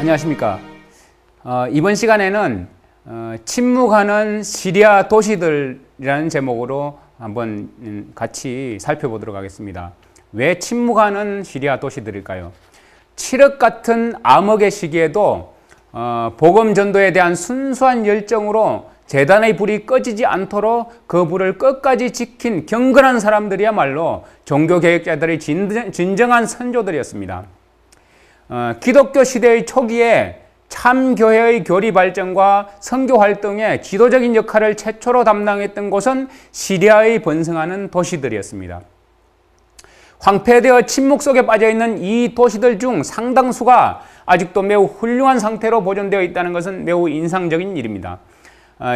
안녕하십니까. 이번 시간에는 침묵하는 시리아 도시들이라는 제목으로 한번 같이 살펴보도록 하겠습니다. 왜 침묵하는 시리아 도시들일까요? 칠흑 같은 암흑의 시기에도 복음 전도에 대한 순수한 열정으로 제단의 불이 꺼지지 않도록 그 불을 끝까지 지킨 경건한 사람들이야말로 종교개혁자들의 진정한 선조들이었습니다. 기독교 시대의 초기에 참교회의 교리 발전과 선교 활동에 지도적인 역할을 최초로 담당했던 곳은 시리아의 번성하는 도시들이었습니다. 황폐되어 침묵 속에 빠져있는 이 도시들 중 상당수가 아직도 매우 훌륭한 상태로 보존되어 있다는 것은 매우 인상적인 일입니다.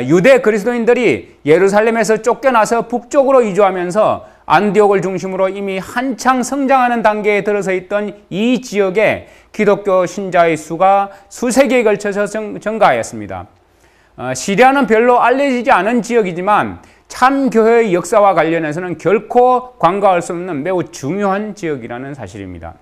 유대 그리스도인들이 예루살렘에서 쫓겨나서 북쪽으로 이주하면서 안디옥을 중심으로 이미 한창 성장하는 단계에 들어서 있던 이 지역에 기독교 신자의 수가 수세기에 걸쳐서 증가하였습니다. 시리아는 별로 알려지지 않은 지역이지만 참교회의 역사와 관련해서는 결코 간과할 수 없는 매우 중요한 지역이라는 사실입니다.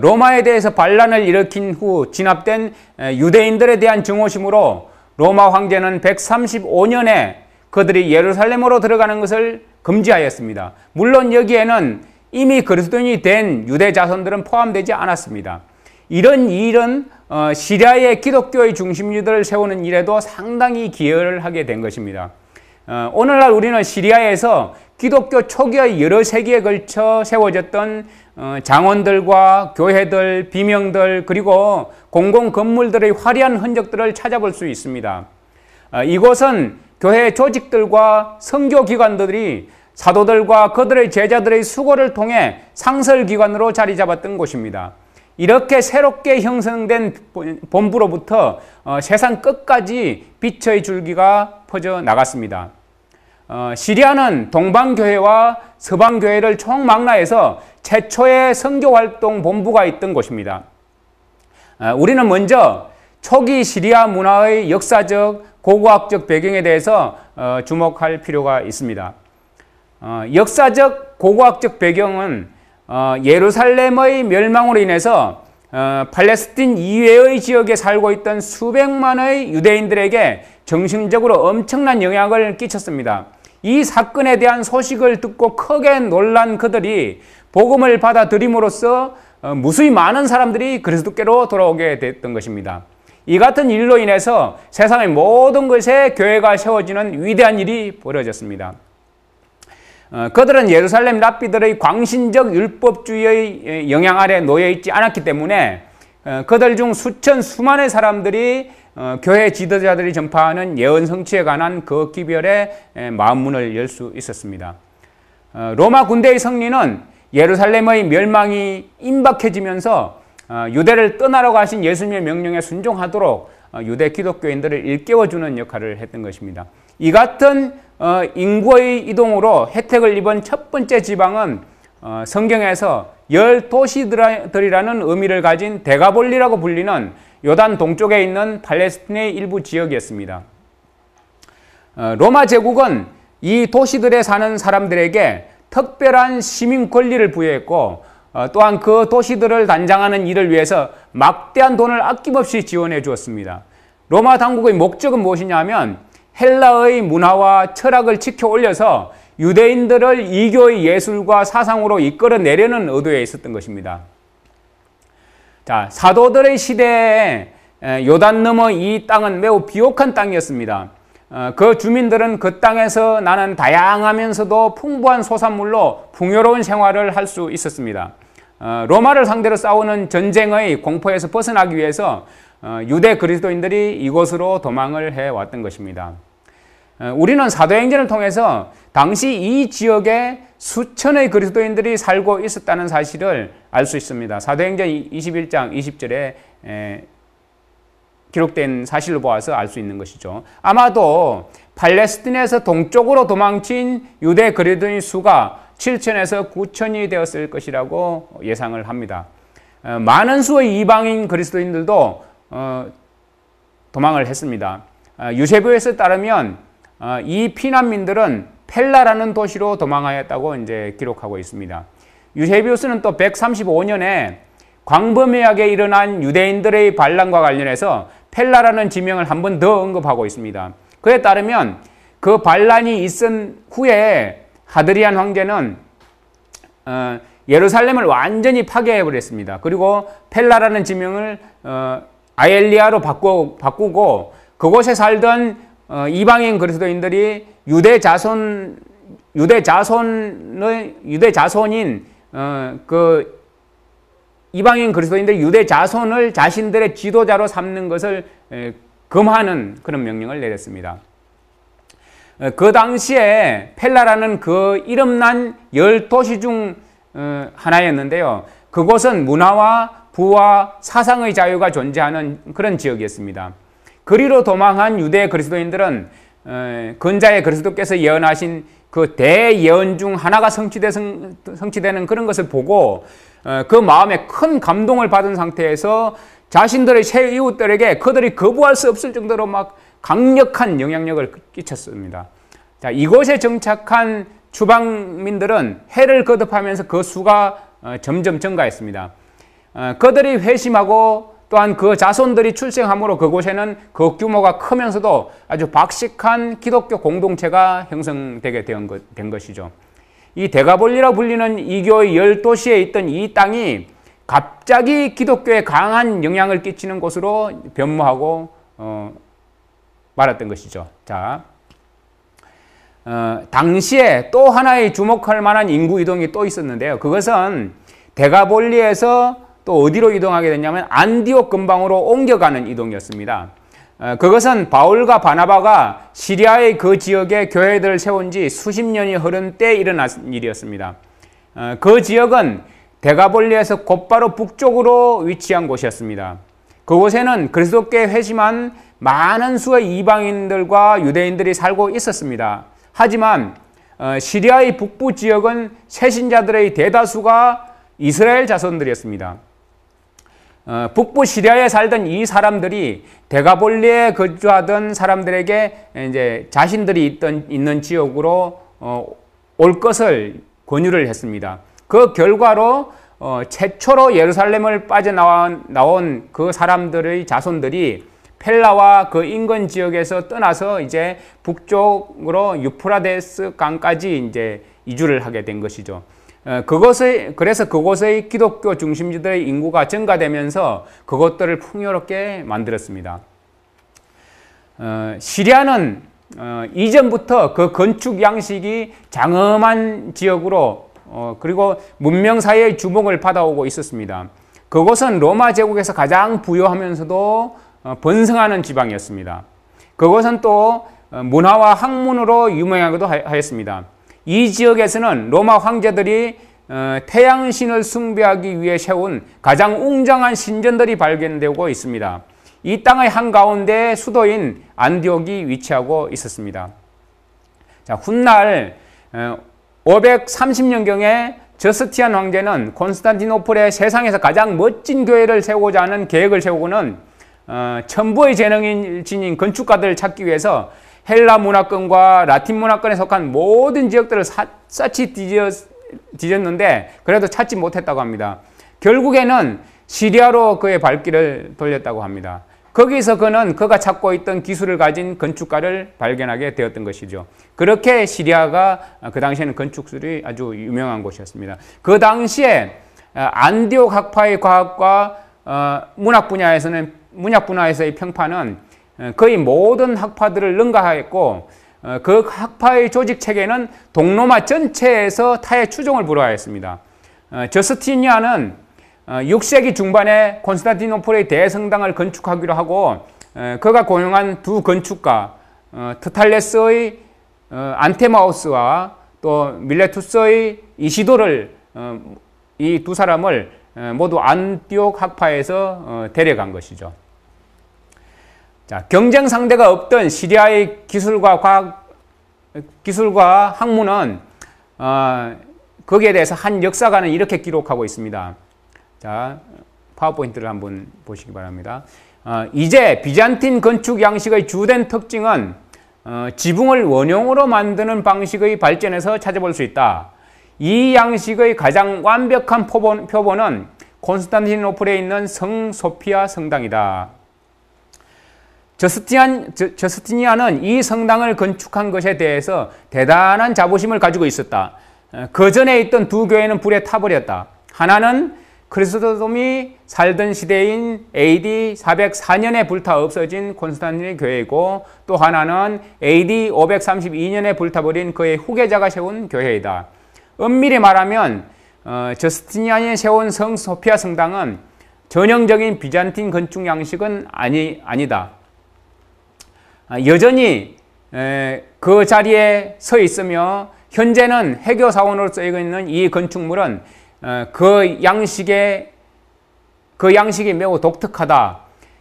로마에 대해서 반란을 일으킨 후 진압된 유대인들에 대한 증오심으로 로마 황제는 135년에 그들이 예루살렘으로 들어가는 것을 금지하였습니다. 물론 여기에는 이미 그리스도인이 된 유대 자손들은 포함되지 않았습니다. 이런 일은 시리아의 기독교의 중심지들을 세우는 일에도 상당히 기여를 하게 된 것입니다. 오늘날 우리는 시리아에서 기독교 초기의 여러 세기에 걸쳐 세워졌던 장원들과 교회들, 비명들, 그리고 공공 건물들의 화려한 흔적들을 찾아볼 수 있습니다. 이곳은 교회 조직들과 선교기관들이 사도들과 그들의 제자들의 수고를 통해 상설기관으로 자리 잡았던 곳입니다. 이렇게 새롭게 형성된 본부로부터 세상 끝까지 빛의 줄기가 퍼져 나갔습니다. 시리아는 동방교회와 서방교회를 총망라해서 최초의 선교활동 본부가 있던 곳입니다. 우리는 먼저 초기 시리아 문화의 역사적, 고고학적 배경에 대해서 주목할 필요가 있습니다. 역사적, 고고학적 배경은 예루살렘의 멸망으로 인해서 팔레스틴 이외의 지역에 살고 있던 수백만의 유대인들에게 정신적으로 엄청난 영향을 끼쳤습니다. 이 사건에 대한 소식을 듣고 크게 놀란 그들이 복음을 받아들임으로써 무수히 많은 사람들이 그리스도께로 돌아오게 됐던 것입니다. 이 같은 일로 인해서 세상의 모든 것에 교회가 세워지는 위대한 일이 벌어졌습니다. 그들은 예루살렘 랍비들의 광신적 율법주의의 영향 아래 놓여 있지 않았기 때문에 그들 중 수만의 사람들이 교회 지도자들이 전파하는 예언 성취에 관한 그 기별의 마음문을 열 수 있었습니다. 로마 군대의 승리는 예루살렘의 멸망이 임박해지면서 유대를 떠나라고 하신 예수님의 명령에 순종하도록 유대 기독교인들을 일깨워주는 역할을 했던 것입니다. 이 같은 인구의 이동으로 혜택을 입은 첫 번째 지방은 성경에서 열 도시들이라는 의미를 가진 데가볼리라고 불리는 요단 동쪽에 있는 팔레스틴의 일부 지역이었습니다. 로마 제국은 이 도시들에 사는 사람들에게 특별한 시민 권리를 부여했고 또한 그 도시들을 단장하는 일을 위해서 막대한 돈을 아낌없이 지원해 주었습니다. 로마 당국의 목적은 무엇이냐 하면 헬라의 문화와 철학을 지켜 올려서 유대인들을 이교의 예술과 사상으로 이끌어내려는 의도에 있었던 것입니다. 자, 사도들의 시대에 요단 너머 이 땅은 매우 비옥한 땅이었습니다. 그 주민들은 그 땅에서 나는 다양하면서도 풍부한 소산물로 풍요로운 생활을 할 수 있었습니다. 로마를 상대로 싸우는 전쟁의 공포에서 벗어나기 위해서 유대 그리스도인들이 이곳으로 도망을 해왔던 것입니다. 우리는 사도행전을 통해서 당시 이 지역에 수천의 그리스도인들이 살고 있었다는 사실을 알 수 있습니다. 사도행전 21장 20절에 기록된 사실을 보아서 알 수 있는 것이죠. 아마도 팔레스틴에서 동쪽으로 도망친 유대 그리스도인 수가 7천에서 9천이 되었을 것이라고 예상을 합니다. 많은 수의 이방인 그리스도인들도 도망을 했습니다. 유세비우스에 따르면 이 피난민들은 펠라라는 도시로 도망하였다고 이제 기록하고 있습니다. 유세비우스는 또 135년에 광범위하게 일어난 유대인들의 반란과 관련해서 펠라라는 지명을 한 번 더 언급하고 있습니다. 그에 따르면 그 반란이 있은 후에 하드리안 황제는 예루살렘을 완전히 파괴해버렸습니다. 그리고 펠라라는 지명을 아엘리아로 바꾸고 그곳에 살던 이방인 그리스도인들이 유대 자손인 그 이방인 그리스도인들 유대 자손을 자신들의 지도자로 삼는 것을 금하는 그런 명령을 내렸습니다. 그 당시에 펠라라는 그 이름난 10도시 중 하나였는데요. 그곳은 문화와 부와 사상의 자유가 존재하는 그런 지역이었습니다. 그리로 도망한 유대 그리스도인들은 근자의 그리스도께서 예언하신 그 대예언 중 하나가 성취되는 그런 것을 보고 그 마음에 큰 감동을 받은 상태에서 자신들의 새 이웃들에게 그들이 거부할 수 없을 정도로 막 강력한 영향력을 끼쳤습니다. 자, 이곳에 정착한 추방민들은 해를 거듭하면서 그 수가 점점 증가했습니다. 그들이 회심하고 또한 그 자손들이 출생함으로 그곳에는 그 규모가 크면서도 아주 박식한 기독교 공동체가 형성되게 된 것이죠. 이 데가볼리라 불리는 이교의 10도시에 있던 이 땅이 갑자기 기독교에 강한 영향을 끼치는 곳으로 변모하고 말았던 것이죠. 자, 당시에 또 하나의 주목할 만한 인구 이동이 또 있었는데요. 그것은 데가볼리에서 또 어디로 이동하게 됐냐면 안디옥 근방으로 옮겨가는 이동이었습니다. 그것은 바울과 바나바가 시리아의 그 지역에 교회들을 세운 지 수십 년이 흐른 때 일어난 일이었습니다. 그 지역은 데가볼리에서 곧바로 북쪽으로 위치한 곳이었습니다. 그곳에는 그리스도께 회심한 많은 수의 이방인들과 유대인들이 살고 있었습니다. 하지만 시리아의 북부 지역은 새신자들의 대다수가 이스라엘 자손들이었습니다. 북부 시리아에 살던 이 사람들이 데가볼리에 거주하던 사람들에게 이제 자신들이 있는 지역으로 올 것을 권유를 했습니다. 그 결과로 최초로 예루살렘을 빠져나온 그 사람들의 자손들이 펠라와 그 인근 지역에서 떠나서 이제 북쪽으로 유프라데스 강까지 이제 이주를 하게 된 것이죠. 그래서 그곳의 기독교 중심지들의 인구가 증가되면서 그것들을 풍요롭게 만들었습니다. 시리아는 이전부터 그 건축 양식이 장엄한 지역으로 그리고 문명 사회의 주목을 받아오고 있었습니다. 그곳은 로마 제국에서 가장 부유하면서도 번성하는 지방이었습니다. 그곳은 또 문화와 학문으로 유명하기도 하였습니다. 이 지역에서는 로마 황제들이 태양신을 숭배하기 위해 세운 가장 웅장한 신전들이 발견되고 있습니다. 이 땅의 한가운데 수도인 안디옥이 위치하고 있었습니다. 자, 훗날 530년경에 저스티안 황제는 콘스탄티노플에 세상에서 가장 멋진 교회를 세우고자 하는 계획을 세우고는 천부의 재능인진 건축가들을 찾기 위해서 헬라 문화권과 라틴 문화권에 속한 모든 지역들을 샅샅이 뒤졌는데 그래도 찾지 못했다고 합니다. 결국에는 시리아로 그의 발길을 돌렸다고 합니다. 거기서 그는 그가 찾고 있던 기술을 가진 건축가를 발견하게 되었던 것이죠. 그렇게 시리아가 그 당시에는 건축술이 아주 유명한 곳이었습니다. 그 당시에 안디옥 학파의 과학과 문학 분야에서의 평판은 거의 모든 학파들을 능가하였고 그 학파의 조직 체계는 동로마 전체에서 타의 추종을 불허하였습니다. 저스티니안은 6세기 중반에 콘스탄티노플의 대성당을 건축하기로 하고 그가 고용한 두 건축가 트탈레스의 안테마우스와 또 밀레투스의 이시도를 이 두 사람을 모두 안디옥 학파에서 데려간 것이죠. 자, 경쟁 상대가 없던 시리아의 기술과 학문은 거기에 대해서 한 역사가는 이렇게 기록하고 있습니다. 자, 파워포인트를 한번 보시기 바랍니다. 이제 비잔틴 건축 양식의 주된 특징은 지붕을 원형으로 만드는 방식의 발전에서 찾아볼 수 있다. 이 양식의 가장 완벽한 표본은 콘스탄티노플에 있는 성 소피아 성당이다. 저스티니안은 이 성당을 건축한 것에 대해서 대단한 자부심을 가지고 있었다. 그 전에 있던 두 교회는 불에 타버렸다. 하나는 크리스토돔이 살던 시대인 AD 404년에 불타 없어진 콘스탄티니 교회이고, 또 하나는 AD 532년에 불타버린 그의 후계자가 세운 교회이다. 엄밀히 말하면 저스티니안이 세운 성 소피아 성당은 전형적인 비잔틴 건축 양식은 아니다. 여전히 그 자리에 서 있으며 현재는 해교 사원으로 쓰이고 있는 이 건축물은 그 양식이 매우 독특하다.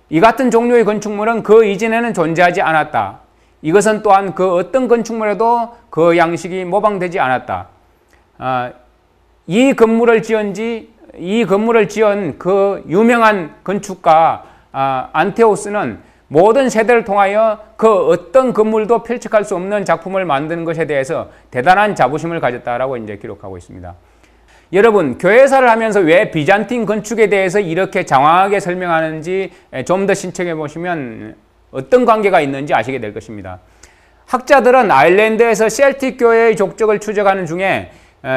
이 같은 종류의 건축물은 그 이전에는 존재하지 않았다. 이것은 또한 그 어떤 건축물에도 그 양식이 모방되지 않았다. 이 건물을 지은 그 유명한 건축가 안테오스는 모든 세대를 통하여 그 어떤 건물도 필적할 수 없는 작품을 만드는 것에 대해서 대단한 자부심을 가졌다라고 이제 기록하고 있습니다. 여러분, 교회사를 하면서 왜 비잔틴 건축에 대해서 이렇게 장황하게 설명하는지 좀 더 신청해 보시면 어떤 관계가 있는지 아시게 될 것입니다. 학자들은 아일랜드에서 셀틱 교회의 족적을 추적하는 중에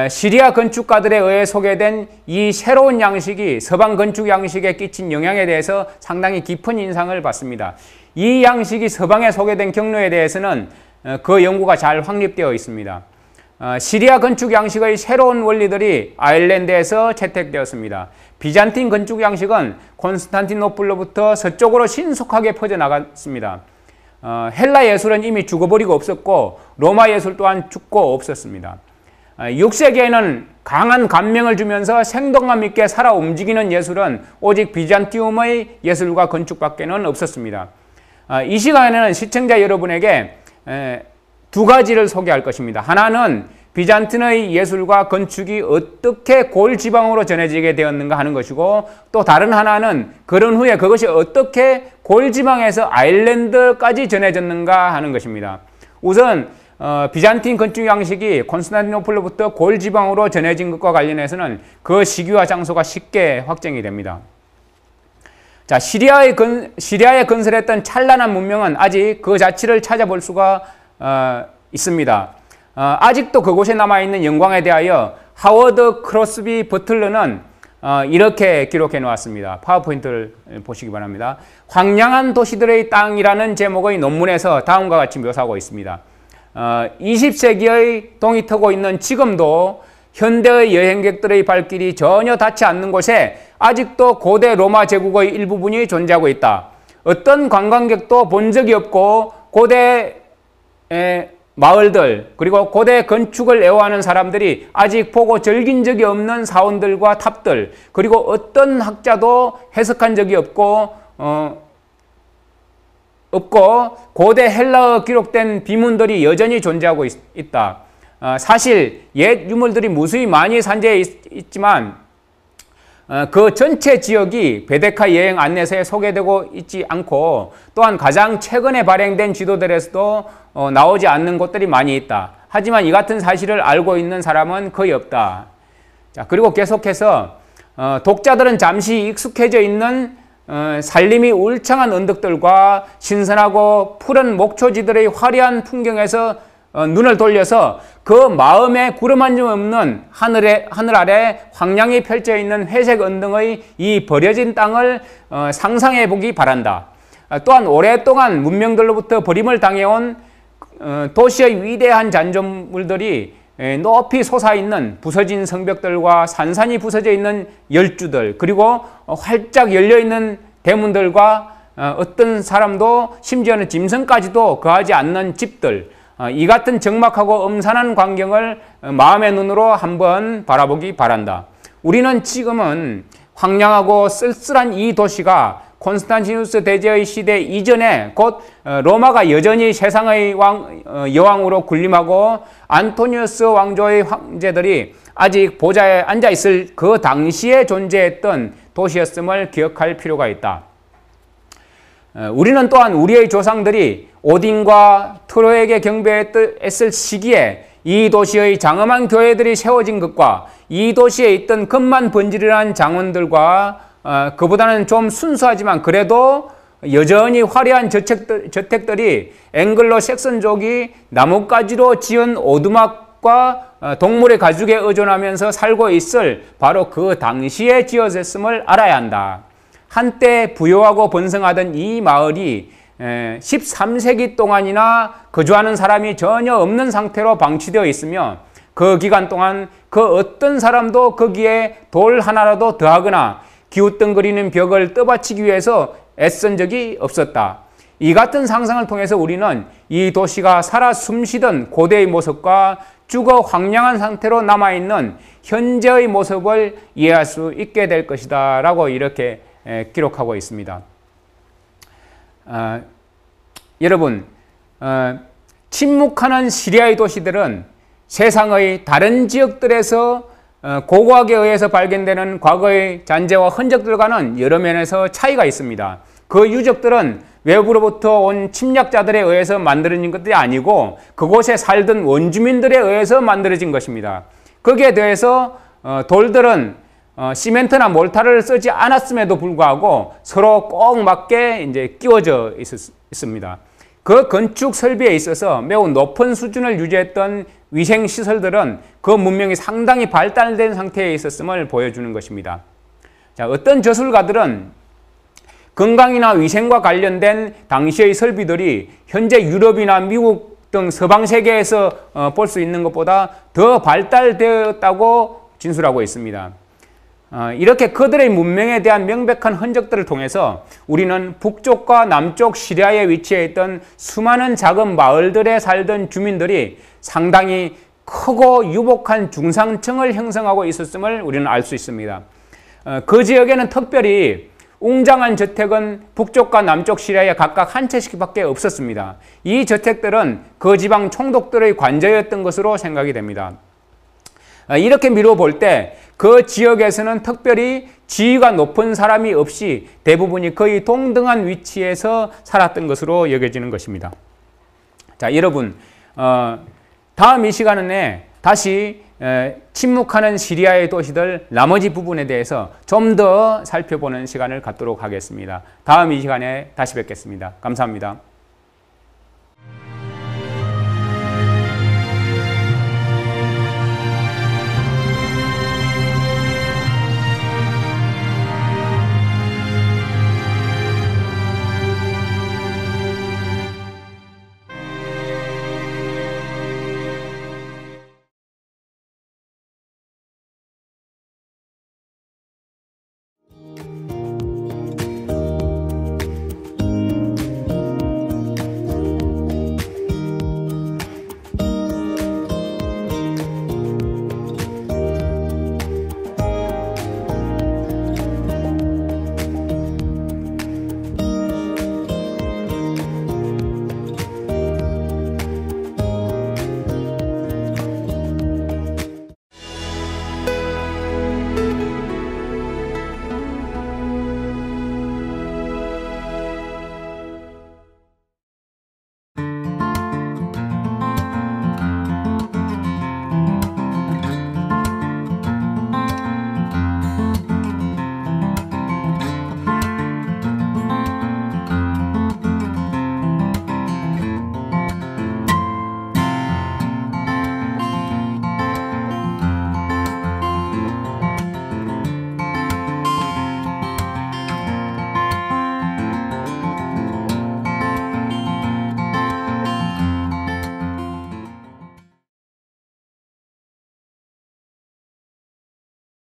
시리아 건축가들에 의해 소개된 이 새로운 양식이 서방 건축 양식에 끼친 영향에 대해서 상당히 깊은 인상을 받습니다. 이 양식이 서방에 소개된 경로에 대해서는 그 연구가 잘 확립되어 있습니다. 시리아 건축 양식의 새로운 원리들이 아일랜드에서 채택되었습니다. 비잔틴 건축 양식은 콘스탄티노플로부터 서쪽으로 신속하게 퍼져나갔습니다. 헬라 예술은 이미 죽어버리고 없었고 로마 예술 또한 죽고 없었습니다. 6세기에는 강한 감명을 주면서 생동감 있게 살아 움직이는 예술은 오직 비잔티움의 예술과 건축밖에는 없었습니다. 이 시간에는 시청자 여러분에게 두 가지를 소개할 것입니다. 하나는 비잔틴의 예술과 건축이 어떻게 골지방으로 전해지게 되었는가 하는 것이고, 또 다른 하나는 그런 후에 그것이 어떻게 골지방에서 아일랜드까지 전해졌는가 하는 것입니다. 우선 비잔틴 건축 양식이 콘스탄티노플로부터 골지방으로 전해진 것과 관련해서는 그 시기와 장소가 쉽게 확정이 됩니다. 자, 시리아에 건설했던 찬란한 문명은 아직 그 자취를 찾아볼 수가 있습니다. 아직도 그곳에 남아있는 영광에 대하여 하워드 크로스비 버틀러는 이렇게 기록해 놓았습니다. 파워포인트를 보시기 바랍니다. 황량한 도시들의 땅이라는 제목의 논문에서 다음과 같이 묘사하고 있습니다. 20세기의 동이 트고 있는 지금도 현대의 여행객들의 발길이 전혀 닿지 않는 곳에 아직도 고대 로마 제국의 일부분이 존재하고 있다. 어떤 관광객도 본 적이 없고 고대 마을들 그리고 고대 건축을 애호하는 사람들이 아직 보고 즐긴 적이 없는 사원들과 탑들, 그리고 어떤 학자도 해석한 적이 없고 고대 헬라어 기록된 비문들이 여전히 존재하고 있다. 사실 옛 유물들이 무수히 많이 산재해 있지만 그 전체 지역이 베데카 여행 안내서에 소개되고 있지 않고, 또한 가장 최근에 발행된 지도들에서도 나오지 않는 곳들이 많이 있다. 하지만 이 같은 사실을 알고 있는 사람은 거의 없다. 자, 그리고 계속해서 독자들은 잠시 익숙해져 있는 산림이 울창한 언덕들과 신선하고 푸른 목초지들의 화려한 풍경에서 눈을 돌려서 그 마음에 구름 한 점 없는 하늘 아래 황량이 펼쳐 있는 회색 언덕의 이 버려진 땅을 상상해 보기 바란다. 또한 오랫동안 문명들로부터 버림을 당해온 도시의 위대한 잔존물들이 높이 솟아있는 부서진 성벽들과 산산이 부서져 있는 열주들, 그리고 활짝 열려있는 대문들과 어떤 사람도 심지어는 짐승까지도 거하지 않는 집들, 이 같은 적막하고 음산한 광경을 마음의 눈으로 한번 바라보기 바란다. 우리는 지금은 황량하고 쓸쓸한 이 도시가 콘스탄티누스 대제의 시대 이전에 곧 로마가 여전히 세상의 여왕으로 군림하고 안토니우스 왕조의 황제들이 아직 보좌에 앉아있을 그 당시에 존재했던 도시였음을 기억할 필요가 있다. 우리는 또한 우리의 조상들이 오딘과 트로에게 경배했을 시기에 이 도시의 장엄한 교회들이 세워진 것과 이 도시에 있던 급만 번지르한 장원들과 그보다는 좀 순수하지만 그래도 여전히 화려한 저택들이 앵글로 섹선족이 나뭇가지로 지은 오두막과 동물의 가죽에 의존하면서 살고 있을 바로 그 당시에 지어졌음을 알아야 한다. 한때 부유하고 번성하던 이 마을이 13세기 동안이나 거주하는 사람이 전혀 없는 상태로 방치되어 있으며 그 기간 동안 그 어떤 사람도 거기에 돌 하나라도 더하거나 기웃덩거리는 벽을 떠받치기 위해서 애쓴 적이 없었다. 이 같은 상상을 통해서 우리는 이 도시가 살아 숨쉬던 고대의 모습과 죽어 황량한 상태로 남아있는 현재의 모습을 이해할 수 있게 될 것이다 라고 이렇게 기록하고 있습니다. 여러분, 침묵하는 시리아의 도시들은 세상의 다른 지역들에서 고고학에 의해서 발견되는 과거의 잔재와 흔적들과는 여러 면에서 차이가 있습니다. 그 유적들은 외부로부터 온 침략자들에 의해서 만들어진 것들이 아니고 그곳에 살던 원주민들에 의해서 만들어진 것입니다. 거기에 대해서 돌들은 시멘트나 몰타를 쓰지 않았음에도 불구하고 서로 꼭 맞게 이제 끼워져 있습니다. 그 건축 설비에 있어서 매우 높은 수준을 유지했던 위생 시설들은 그 문명이 상당히 발달된 상태에 있었음을 보여주는 것입니다. 자, 어떤 저술가들은 건강이나 위생과 관련된 당시의 설비들이 현재 유럽이나 미국 등 서방 세계에서 볼 수 있는 것보다 더 발달되었다고 진술하고 있습니다. 이렇게 그들의 문명에 대한 명백한 흔적들을 통해서 우리는 북쪽과 남쪽 시리아에 위치해 있던 수많은 작은 마을들에 살던 주민들이 상당히 크고 유복한 중상층을 형성하고 있었음을 우리는 알 수 있습니다. 그 지역에는 특별히 웅장한 저택은 북쪽과 남쪽 시리아에 각각 한 채씩밖에 없었습니다. 이 저택들은 그 지방 총독들의 관저였던 것으로 생각이 됩니다. 이렇게 미루어 볼 때 그 지역에서는 특별히 지위가 높은 사람이 없이 대부분이 거의 동등한 위치에서 살았던 것으로 여겨지는 것입니다. 자, 여러분, 다음 이 시간에 다시 침묵하는 시리아의 도시들 나머지 부분에 대해서 좀 더 살펴보는 시간을 갖도록 하겠습니다. 다음 이 시간에 다시 뵙겠습니다. 감사합니다.